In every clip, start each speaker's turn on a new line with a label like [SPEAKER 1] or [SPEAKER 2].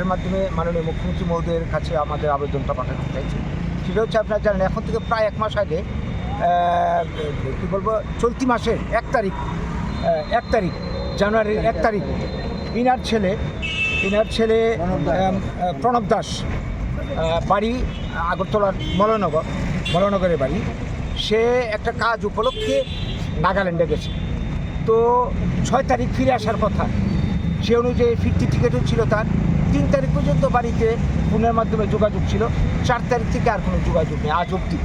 [SPEAKER 1] লেটারের মাধ্যমে মাননীয় মুখ্যমন্ত্রী মহোদয়ের কাছে আমাদের আবেদনটা পাঠাতে চাইছি। সেটা হচ্ছে আপনারা জানেন এখন থেকে প্রায় 1 মাস আগে কী বলবো চলতি মাসের 1 তারিখ জানুয়ারির 1 তারিখ ইনার ছেলে প্রণব দাস বাড়ি আগরতলার মলনগরের বাড়ি, সে একটা কাজ উপলক্ষে নাগাল্যান্ডে গেছে। তো 6 তারিখ ফিরে আসার কথা, সে অনুযায়ী ফিরতি টিকিটও ছিল তার। 3 তারিখ পর্যন্ত বাড়িতে ফোনের মাধ্যমে যোগাযোগ ছিল, 4 তারিখ থেকে আর কোনো যোগাযোগ নেই আজ অবধি।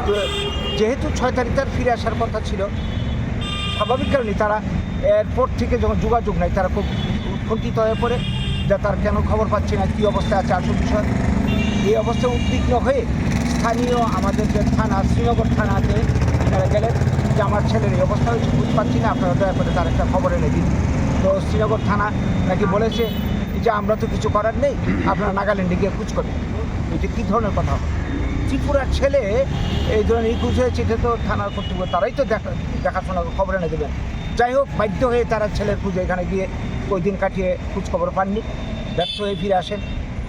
[SPEAKER 1] তো যেহেতু 6 তারিখ তার ফিরে আসার কথা ছিল, স্বাভাবিক কারণে তারা এরপর থেকে যখন যোগাযোগ নেয় তারা খুব উৎকণ্ঠিত হয়ে পড়ে যে তার কেন খবর পাচ্ছি না, কী অবস্থায় আছে আসল বিষয়। এই অবস্থায় উদ্বিগ্ন হয়ে স্থানীয় আমাদের যে থানা শ্রীনগর থানাতে তারা গেলেন যে আমার ছেলের এই অবস্থা হয়েছে, বুঝতে পারছি না, আপনারা দয়া করে তার একটা খবর এনে দিন। তো শ্রীনগর থানা নাকি বলেছে যে আমরা তো কিছু করার নেই, আপনারা নাগাল্যান্ডে গিয়ে খোঁজ করবেন। এটা কী ধরনের কথা? ত্রিপুরার ছেলে এই ধরনের নিখোঁজ হয়েছে, এটা তো থানার কর্তৃপক্ষ তারাই তো দেখাশোনা খবর এনে দেবেন। যাই হোক, বাধ্য হয়ে তারা ছেলের খুঁজে এখানে গিয়ে ওই দিন কাটিয়ে খোঁজ খবর পাননি, ব্যর্থ হয়ে ফিরে আসেন।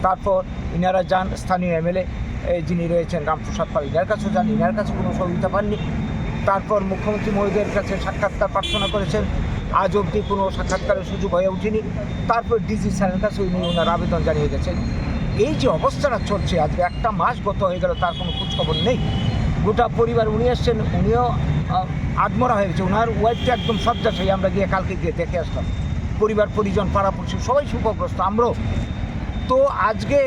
[SPEAKER 1] তারপর ইনারা যান স্থানীয় এমএলএ যিনি রয়েছেন রামপ্রসাদ পাল, ইনার কাছেও যান, ইনার কাছে কোনো সহযোগিতা পাননি। তারপর মুখ্যমন্ত্রী মহোদয়ের কাছে সাক্ষাৎকার প্রার্থনা করেছেন, আজ অবধি কোনো সাক্ষাৎকারের সুযোগ হয়ে ওঠেনি। তারপর ডিজি স্যারের কাছে ওনার আবেদন জানিয়ে গেছেন। এই যে অবস্থাটা চলছে, আজকে 1 মাস গত হয়ে গেল, তার কোনো খোঁজখবর নেই। গোটা পরিবার, উনি এসছেন, উনিও আদমরা হয়ে গেছে, ওনার ওয়াইফটা একদম শয্যাশায়ী, আমরা গিয়ে কালকে গিয়ে দেখে আসলাম। পরিবার পরিজন পাড়াপড়শি সবাই শোকগ্রস্ত, আমরাও। তো আজকে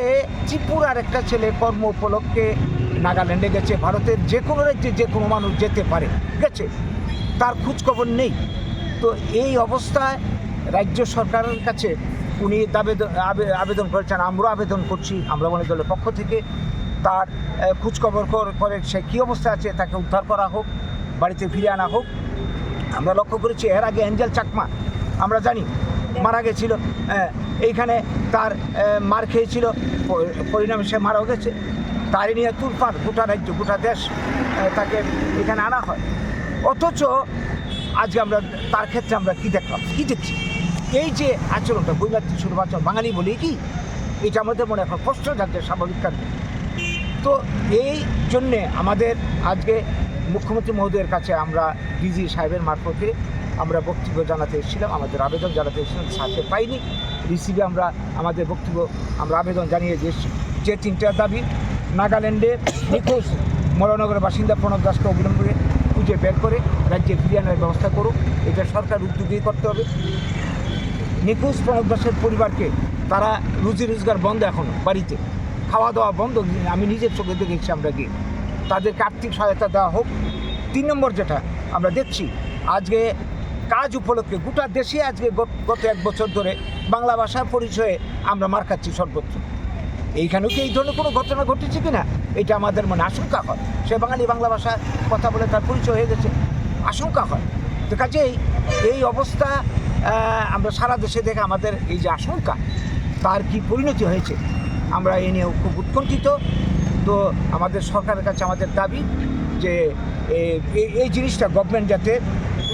[SPEAKER 1] ত্রিপুরার একটা ছেলে কর্ম উপলক্ষে নাগাল্যান্ডে গেছে, ভারতের যে কোনো রাজ্যে যে কোনো মানুষ যেতে পারে, গেছে, তার খোঁজখবর নেই। তো এই অবস্থায় রাজ্য সরকারের কাছে উনি আবেদন করেছেন, আমরাও আবেদন করছি, আমরা মনে দলের পক্ষ থেকে তার খোঁজখবর করে সে কী অবস্থা আছে তাকে উদ্ধার করা হোক, বাড়িতে ফিরে আনা হোক। আমরা লক্ষ্য করেছি এর আগে অ্যাঞ্জেল চাকমা আমরা জানি মারা গেছিল, এইখানে তার মার খেয়েছিল, পরিণামে সে মারাও গেছে। তারই নিয়ে তুলপাড় গোটা রাজ্য গোটা দেশ, তাকে এখানে আনা হয়। অথচ আজকে আমরা তার ক্ষেত্রে আমরা কী দেখলাম, কী দেখছি, এই যে আচরণটা বৈমাত্রিক সুলভ আচরণ, বাঙালি বলি কি, এটা আমাদের মনে এখন প্রশ্ন জানতে স্বাভাবিক কারণ। তো এই জন্যে আমাদের আজকে মুখ্যমন্ত্রী মহোদয়ের কাছে আমরা ডিজি সাহেবের মারফতে আমরা বক্তব্য জানাতে এসেছিলাম, আমাদের আবেদন জানাতে এসেছিলাম, সাথে পাইনি। রিসিভে আমরা আমাদের বক্তব্য আমরা আবেদন জানিয়ে দিয়েছি যে 3টা দাবি: নাগাল্যান্ডে নিখোঁজ মলনগরের বাসিন্দা প্রণব দাসকে অবিলম্বে খুঁজে বের করে রাজ্যে ফিরিয়ে আনার ব্যবস্থা করুক, এটা সরকার উদ্যোগী করতে হবে। নিখোঁজ প্রণব দাসের পরিবারকে তারা রুজি রোজগার বন্ধ, এখনও বাড়িতে খাওয়া দাওয়া বন্ধ, আমি নিজের চোখে দেখেছি, আমরা গিয়ে তাদেরকে আর্থিক সহায়তা দেওয়া হোক। 3 নম্বর যেটা আমরা দেখছি, আজকে কাজ উপলক্ষে গোটা দেশে আজকে গত 1 বছর ধরে বাংলা ভাষার পরিচয়ে আমরা মার খাচ্ছি সর্বত্র। এইখানেও কি এই ধরনের কোনো ঘটনা ঘটেছে কি না, এটা আমাদের মনে আশঙ্কা হয়। সে বাঙালি বাংলা ভাষা কথা বলে তার পরিচয় হয়ে গেছে, আশঙ্কা হয়। তো কাজেই এই অবস্থা আমরা সারা দেশে দেখে আমাদের এই যে আশঙ্কা, তার কি পরিণতি হয়েছে, আমরা এ নিয়ে খুব উৎকণ্ঠিত। তো আমাদের সরকারের কাছে আমাদের দাবি যে এই জিনিসটা গভর্নমেন্ট যাতে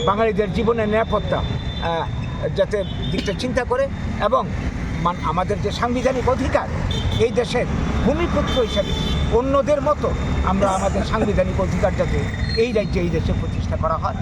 [SPEAKER 1] বাঙালিদের জীবনের নিরাপত্তা যাতে দিকটা চিন্তা করে, এবং আমাদের যে সাংবিধানিক অধিকার, এই দেশের ভূমিপুত্র হিসাবে অন্যদের মতো আমরা আমাদের সাংবিধানিক অধিকার যাতে এই রাজ্যে এই দেশে প্রতিষ্ঠা করা হয়।